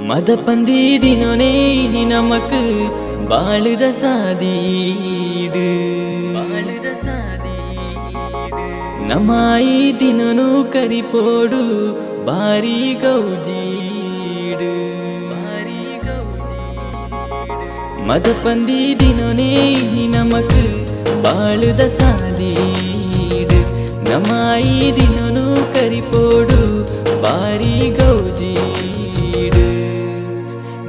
மதப்பந்தி தினோனே நமக்கு வாழுத சாதீடு ನಮಾಯಿ ದಿನನು ಕರಿಪೋಡು ಬಾರಿ ಗೌಜೀಡು ಮದಪಂದಿ ದಿನೋನೇ ನಮಕ್ ಬಾಳುದ ಸಾದೀಡು ನಮಾಯಿ ದಿನನು ಕರಿಪೋಡು ಬಾರಿ ಗೌಜೀಡು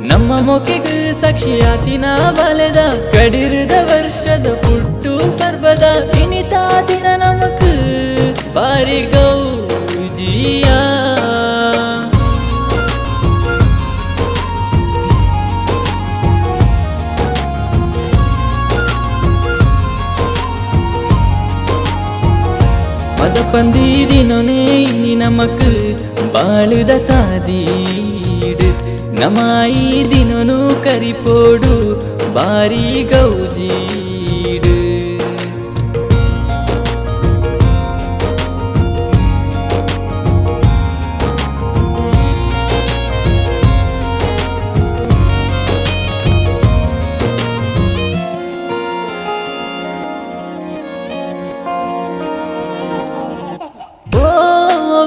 ನಮ್ಮ ಮೊಕೆಗೆ ಸಾಕ್ಷಿಯಾತಿನ ಬಲೆದ ಕಡಿರದ ವರ್ಷದ ಪುಟ್ಟು ಪರ್ವದ ಇನಿತಾ ದಿನ ನಮಕ್ ಬಾರಿ ಗೌಜಿಯ ಮದಪಂದಿ ದಿನೋನೇ ನಮಕ್ ಬಾಳುದ ಸಾದೀಡು ನಮಾಯಿ ದಿನನು ಕರಿಪೋಡು ಬಾರಿ ಗೌಜೀಡು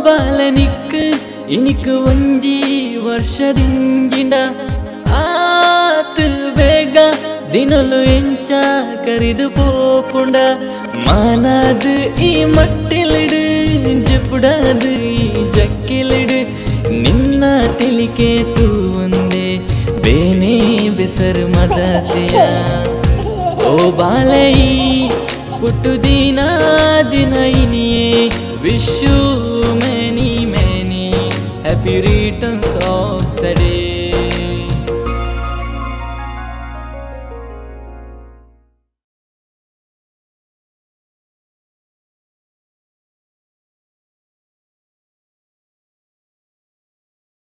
ಬಾಲನಿಕ್ ಇನಿಕ್ ಒಂಜಿ ವರ್ಷದಿಂಜಿಂಡ ಆತ್ ಬೇಗ ದಿನಲು ಎಂಚ ಕರಿದು ಪೋಪುಂಡ ಮಾನಾದ್ ಈ ಮಟ್ಟಿಲಿಡು ಜಪುಡದು ಈ ಜಕ್ಕಿಲಿಡು ನಿನ್ನ ತಿಳಿಕೆ ತೂ ಒಂದೇ ಬೇನೆ ಬೆಸರು ಮದತೆಯ ಓ ಬಾಲೈ ಹುಟ್ಟು ದಿನ ದಿನ ಇನಿಯೇ wish you many many happy returns of the day